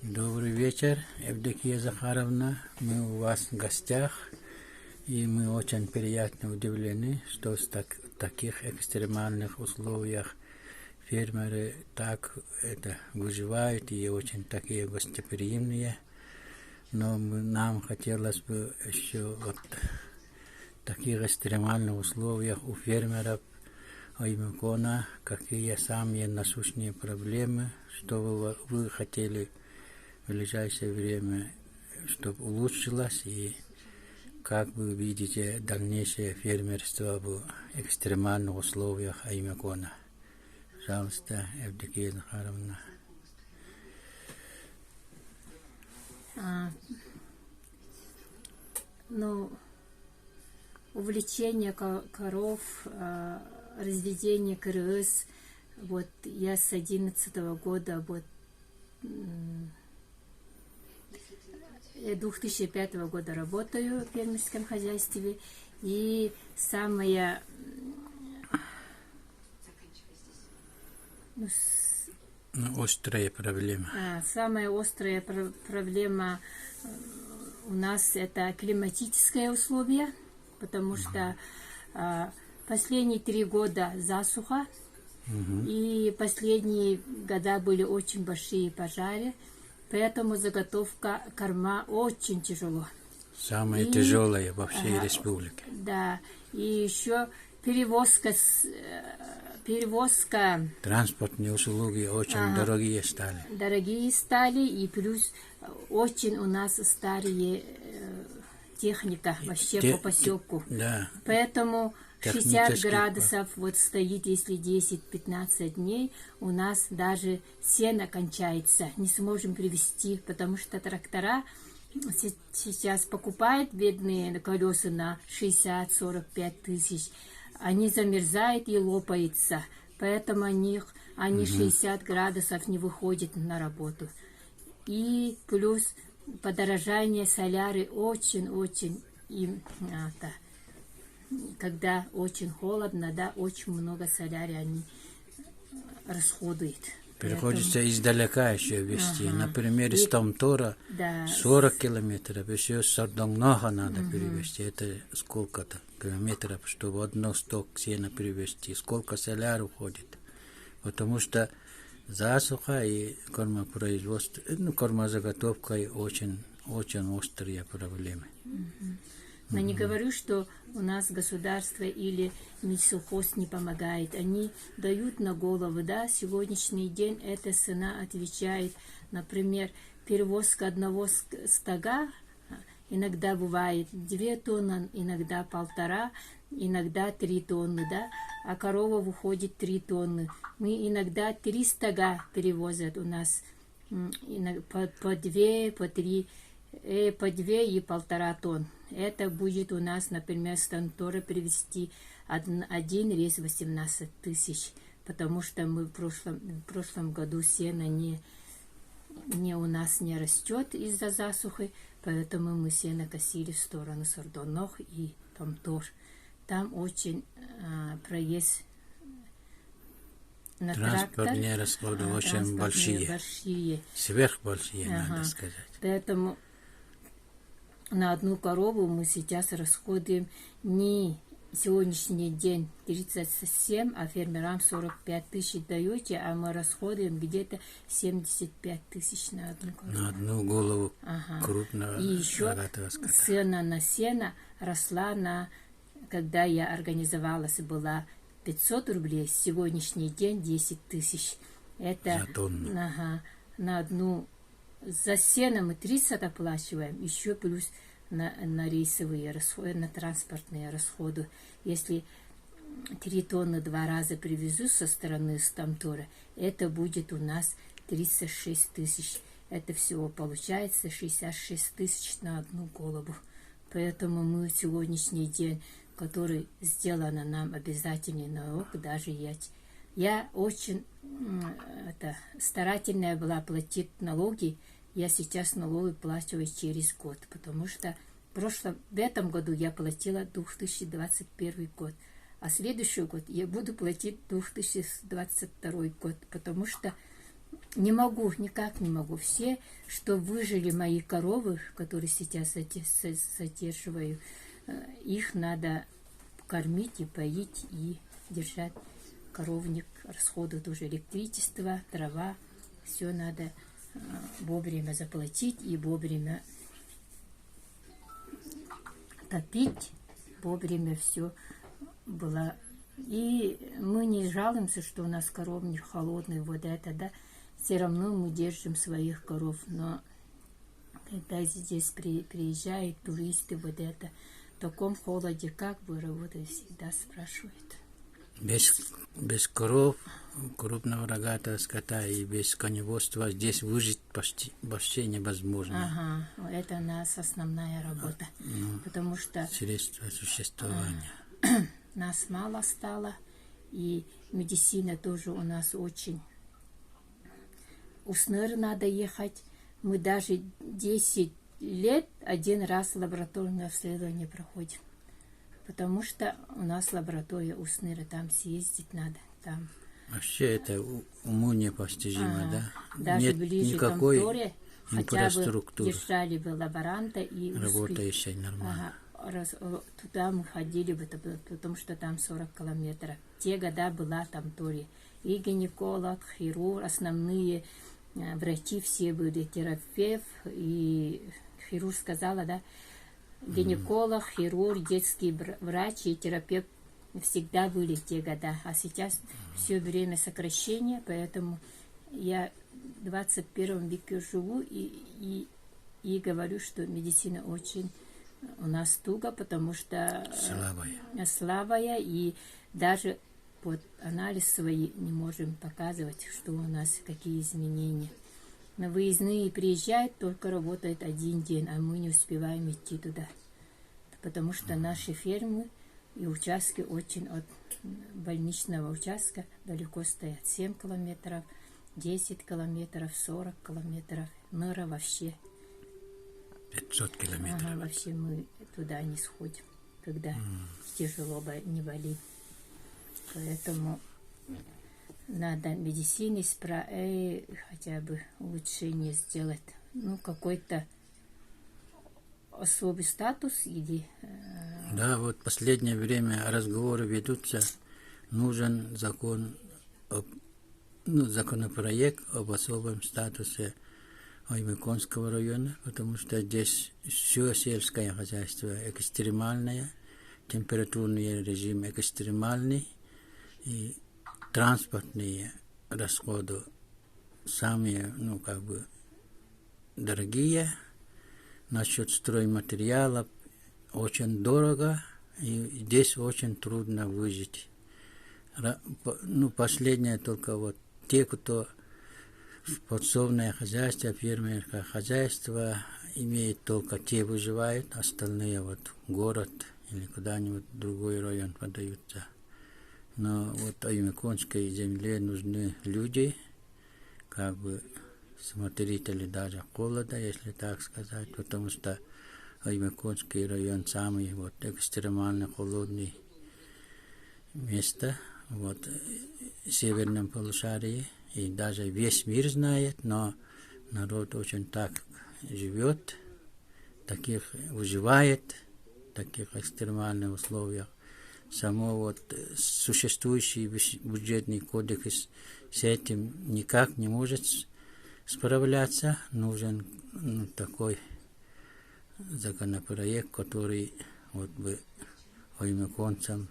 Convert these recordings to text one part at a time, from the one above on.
Добрый вечер, Евдокия Захаровна. Мы у вас в гостях, и мы очень приятно удивлены, что в таких экстремальных условиях фермеры так выживают и очень такие гостеприимные. Но нам хотелось бы еще вот в таких экстремальных условиях у фермеров Аймакона, какие самые насущные проблемы, что вы хотели в ближайшее время, чтобы улучшилось, и как вы видите дальнейшее фермерство в экстремальных условиях Аймакона. Пожалуйста, Евдокия Захаровна. Увлечение коров, разведение крыс. Вот я с 2011 года, 2005 года работаю в фермерском хозяйстве. И самая острая проблема. Самая острая проблема у нас это климатические условия, потому что последние 3 года засуха, и последние года были очень большие пожары, поэтому заготовка корма очень тяжело. Самое тяжелое во всей республике. Да, и еще перевозка. Транспортные услуги очень дорогие стали. Дорогие стали, и плюс очень у нас старые техника вообще по поселку. Да. Поэтому 60 градусов вот стоит, если 10-15 дней, у нас даже сено кончается. Не сможем привезти, потому что трактора сейчас покупают бедные колеса на 60-45 тысяч. Они замерзают и лопаются. Поэтому они 60 градусов не выходят на работу. И плюс подорожание соляры очень-очень им надо. Когда очень холодно, да, очень много соляры они расходуют. Приходится издалека еще везти. Например, из Тамтора 40 километров, еще с Сардонгноха надо перевезти. Это сколько-то километров, чтобы одно сток сена привезти. Сколько соляр уходит. Потому что засуха и кормопроизводство, кормозаготовка очень острые проблемы. Но не говорю, что у нас государство или Минсельхоз не помогает. Они дают на голову, да, сегодняшний день эта цена отвечает. Например, перевозка одного стога иногда бывает 2 тонны, иногда 1,5, иногда 3 тонны, да, а корова выходит 3 тонны. Мы иногда 3 стога перевозят у нас, по 2, по 3, по 2 и 1,5 тонн. Это будет у нас, например, с Тамтора привезти один рейс 18 тысяч, потому что мы в прошлом году сено не у нас не растет из-за засухи, поэтому мы сено косили в сторону Сардонох и Тамтор. Там очень проезд на транспортные расходы очень большие. Сверхбольшие, надо сказать. Поэтому на одну корову мы сейчас расходуем не сегодняшний день 37, а фермерам 45 тысяч даете, а мы расходуем где-то 75 тысяч на одну корову. На одну голову крупного. И еще цена на сено росла когда я организовалась, была 500 рублей, сегодняшний день 10 тысяч. Это за тонну. На одну. За сено мы 30 оплачиваем, еще плюс на рейсовые расходы, на транспортные расходы. Если 3 тонны 2 раза привезу со стороны Тамтора, это будет у нас 36 тысяч. Это всего получается 66 тысяч на одну голову. Поэтому мы сегодняшний день, который сделано нам обязательный налог, даже я очень старательная была платить налоги. Я сейчас налоги плачу через год, потому что в этом году я платила 2021 год, а следующий год я буду платить 2022 год, потому что Не могу, никак не могу. Все, что выжили мои коровы, которые сейчас содерживаю, их надо кормить и поить и держать коровник. Расходуют уже электричество, трава. Все надо вовремя заплатить и вовремя топить, вовремя все было. И мы не жалуемся, что у нас коровник холодный, вот это, да. Все равно мы держим своих коров. Но когда здесь приезжают туристы, вот это, в таком холоде, как вы работаете, всегда спрашивают. Без коров, крупного рогатого скота и без коневодства здесь выжить почти вообще невозможно. Ага, это у нас основная работа. Потому что средства существования. Нас мало стало, и медицина тоже у нас очень. У СНР надо ехать. Мы даже 10 лет один раз лабораторное обследование проходим. Потому что у нас лаборатория у СНРа, там съездить надо. Там. Вообще это уму непостижимо, да? Даже Нет ближе никакой к конторе, хотя бы держали бы лаборанта и работающей нормально. Туда мы ходили бы, потому что там 40 километров. Те года была там тоже и гинеколог, хирург, основные врачи все были, терапевт, и хирург сказала, да, гинеколог, хирург, детский врач и терапевт всегда были в те года. А сейчас все время сокращения, поэтому я в 21 веке живу и говорю, что медицина очень у нас туго, потому что слабая, и даже под анализ свои не можем показывать, что у нас какие изменения. На выездные приезжают, только работает один день, а мы не успеваем идти туда. Потому что наши фермы и участки очень от больничного участка далеко стоят. 7 километров, 10 километров, 40 километров. Ныра вообще 500 километров. Ага, вообще мы туда не сходим, когда тяжело не болит. Поэтому надо медицине хотя бы улучшение сделать. Ну, какой-то особый статус или... Да, вот последнее время разговоры ведутся. Нужен законопроект об особом статусе Оймяконского района, потому что здесь все сельское хозяйство экстремальное, температурный режим экстремальный, и транспортные расходы самые, дорогие. Насчет стройматериалов очень дорого, и здесь очень трудно выжить. Последнее только вот те, кто подсобное хозяйство, фермерское хозяйство имеет, только те выживают, остальные вот в город или куда-нибудь в другой район подаются. Но вот Оймяконской земле нужны люди, смотрители даже холода, если так сказать, потому что Оймяконский район самый вот экстремально холодный место в северном полушарии, и даже весь мир знает, но народ очень так живет, таких выживает, в таких экстремальных условиях. Само существующий бюджетный кодекс с этим никак не может справляться. Нужен такой законопроект, который бы оймяконцам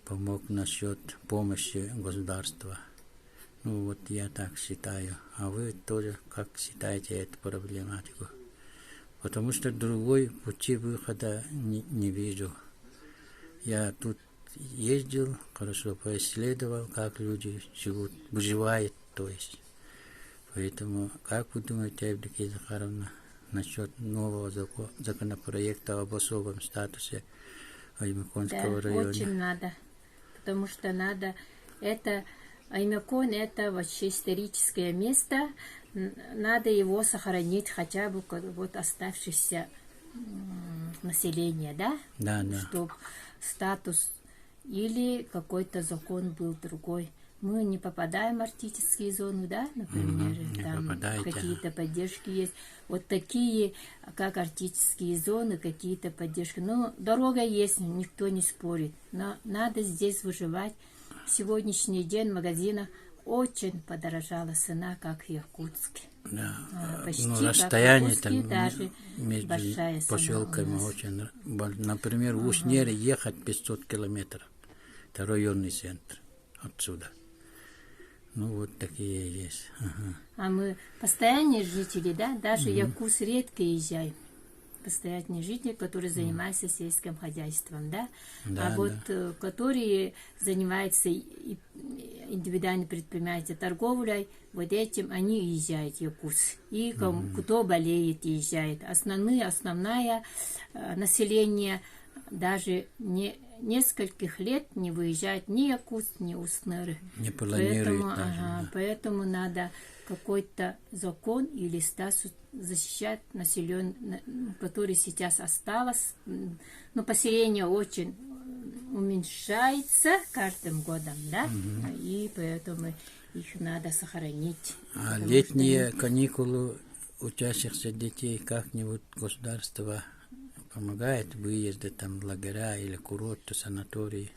помог насчет помощи государства. Я так считаю. А вы тоже как считаете эту проблематику? Потому что другой пути выхода не вижу. Я тут ездил, хорошо поисследовал, как люди живут, выживают, то есть. Поэтому, как вы думаете, Евдокия Захаровна, насчет нового законопроекта об особом статусе Оймяконского района? Очень надо, потому что надо, Оймякон это вообще историческое место, надо его сохранить хотя бы оставшееся население, да? Да. Чтобы статус или какой-то закон был другой. мы не попадаем в арктические зоны, да, например, там какие-то поддержки есть. Вот такие, как арктические зоны, какие-то поддержки. Ну, дорога есть, никто не спорит, но надо здесь выживать. В сегодняшний день в магазинах очень подорожала цена, как в Якутске. Да. Почти Ну, как расстояние в там Якутске, даже между большая цена поселками у нас. очень. Например, в Уснере ехать 500 километров. Это районный центр отсюда. Ну, вот такие есть. Ага. А мы постоянные жители, да, даже якутс редко езжаем. Постоянные жители, которые занимаются сельским хозяйством, да. Да, А вот которые занимаются индивидуальными предприятиями, торговлей, вот этим они езжают в Якутск. И кто болеет, езжает. Основное население даже нескольких лет не выезжает ни Якутск, ни Уснеры. Не планирует Поэтому надо какой-то закон или статус защищать население, который сейчас осталось. Но поселение очень уменьшается каждым годом, да, и поэтому их надо сохранить. А летние каникулы учащихся детей как-нибудь государство помогает выезды там в лагеря или курорты, санатории?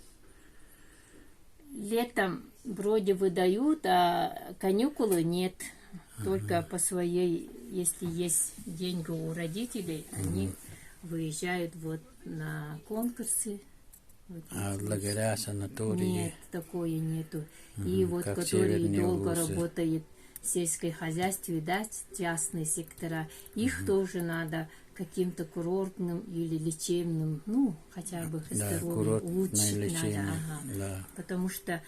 Летом вроде выдают, а каникулы нет. Только по своей, если есть деньги у родителей, они выезжают вот на конкурсы. Вот А в лагеря, санатории? Нет, такое нету. И вот которые долго работают в сельском хозяйстве, да, частные сектора, их тоже надо каким-то курортным или лечебным, ну, хотя бы здоровье улучшить надо. Да. Потому что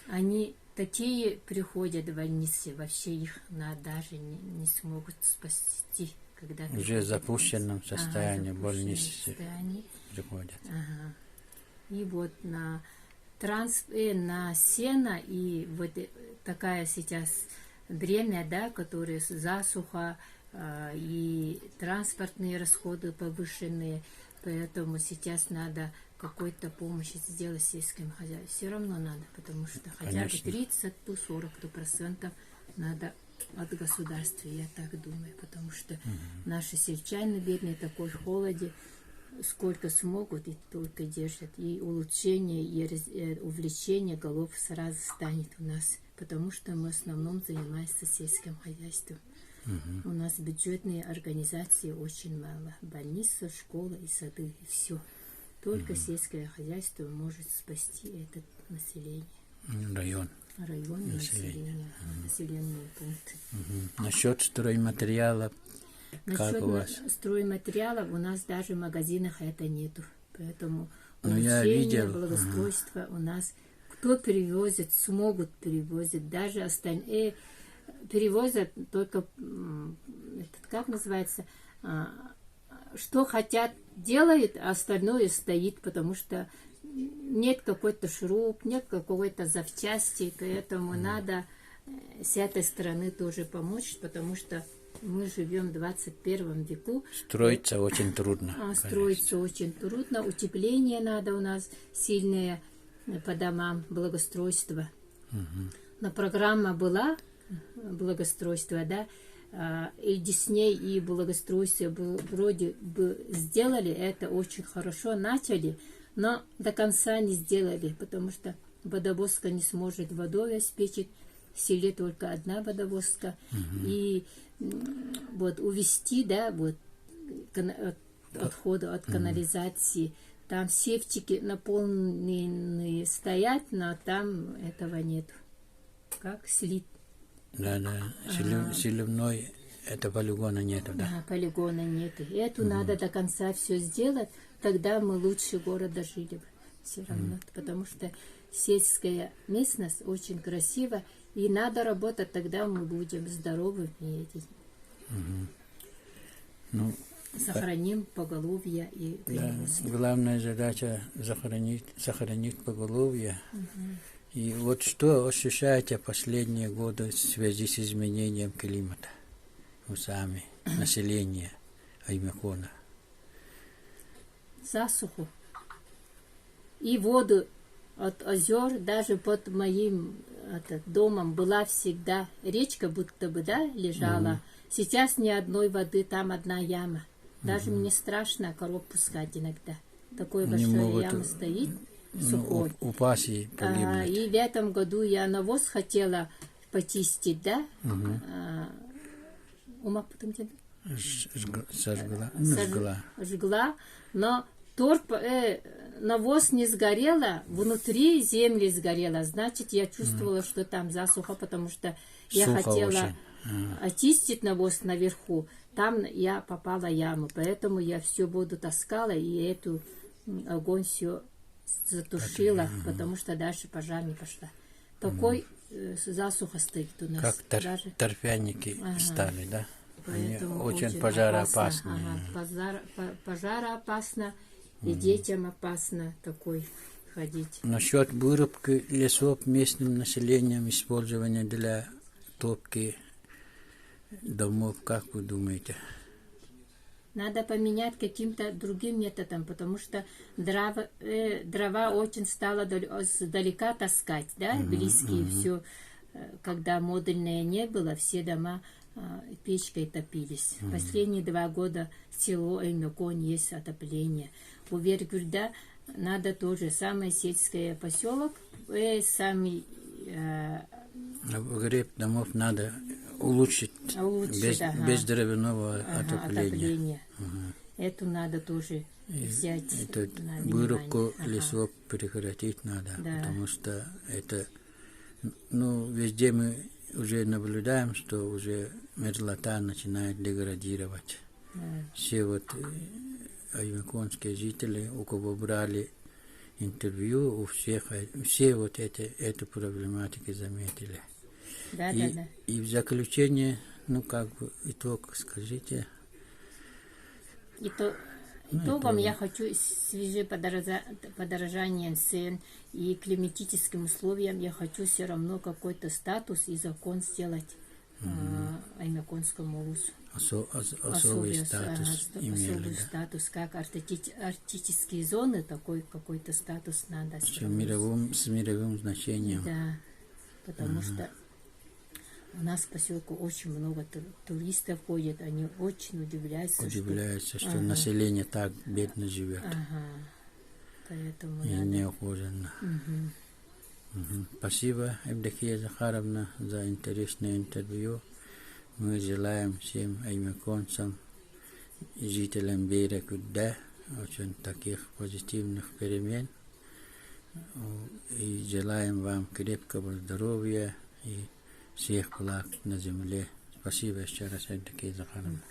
они такие приходят в больницы, вообще их даже не смогут спасти. Когда уже в запущенном состоянии больницы приходят. И вот на на сено, и вот такая сейчас время, да, которое засуха, и транспортные расходы повышенные, поэтому сейчас надо какой-то помощь сделать сельским хозяйствам. Все равно надо, потому что хотя бы 30-40% надо от государства, я так думаю, потому что наши сельчане бедные, такой в холоде, сколько смогут и только держат, и улучшение, и увлечение голов сразу станет у нас, потому что мы в основном занимаемся сельским хозяйством. У нас бюджетные организации очень мало. Больница, школа и сады, и все. Только сельское хозяйство может спасти это население. Район. Население, населенные пункты. Насчет стройматериалов, как у вас? Насчет стройматериалов у нас даже в магазинах это нету. Поэтому я видел. Благоустройство у нас. Кто перевозит, смогут перевозить. Даже остальные перевозят только, как называется, что хотят, делают, а остальное стоит, потому что нет какой-то шуруп, нет какой-то запчасти, поэтому надо с этой стороны тоже помочь, потому что мы живем в 21 веку. Строиться очень трудно. Строиться очень трудно, утепление надо у нас сильное по домам, благоустройство. Но программа была благоустройство, да, и Дисней, и благоустройство вроде бы сделали, это очень хорошо начали, но до конца не сделали, потому что водовозка не сможет водой обеспечить, в селе только одна водовозка, и вот увести, да, вот отходы от канализации, там севчики наполненные стоят, но там этого нет, как слит. Да, сливной, это полигона нету, да? Полигона нету. Эту надо до конца все сделать, тогда мы лучше города жили бы все равно, потому что сельская местность очень красива, и надо работать, тогда мы будем здоровы и сохраним поголовье и производство. Главная задача сохранить поголовье. И вот что ощущаете последние годы в связи с изменением климата? Вы сами, население Аймякона. Засуху. И воду от озер, даже под моим домом была всегда речка, будто бы, да, лежала. Сейчас ни одной воды, там одна яма. Даже мне страшно коров пускать иногда. Такой большой яма стоит, сухой. Упасть и погибнуть. И в этом году я навоз хотела почистить, да? Ума потом тебе? Жгла, но навоз не сгорела, внутри земли сгорела. Значит, я чувствовала, что там засуха, потому что я хотела очистить навоз наверху. Там я попала в яму, поэтому я всю воду таскала и эту огонь все затушила, потому что дальше пожар не пошла. Такой засуха стоит у нас. Как торфяники стали, да? Поэтому Они очень пожароопасны. Пожароопасно и детям опасно такой ходить. Насчет вырубки лесов местным населением, использования для топки домов, как вы думаете? Надо поменять каким-то другим методом, потому что дрова очень стало сдалека таскать, да, близкие все. Когда модульное не было, все дома печкой топились. Последние 2 года село Аймякон есть отопление. У Вергюрда надо тоже самый сельский поселок, самый Греб домов надо улучшить без дровяного отопления. Это надо тоже взять. Это вырубку лесов прекратить надо, потому что это, везде мы уже наблюдаем, что уже мерзлота начинает деградировать. Все аймяконские жители, у кого брали интервью, у всех, все эту проблематику заметили. И в заключение, итог скажите. Итогом я хочу в связи подорожания цен и климатическим условиям, я хочу все равно какой-то статус и закон сделать Аймяконскому улусу. Особый статус имели, статус, как арктические зоны, такой какой-то статус надо. С мировым значением. Да, потому что у нас в поселку очень много туристов ходит, они очень удивляются. Что население так бедно живет. Поэтому и неухоженно. Спасибо, Евдокия Захаровна, за интересное интервью. Мы желаем всем аймяконцам и жителям Бейрекудда очень таких позитивных перемен. И желаем вам крепкого здоровья и всех благ на земле. Спасибо еще раз, Евдокия Захаровна.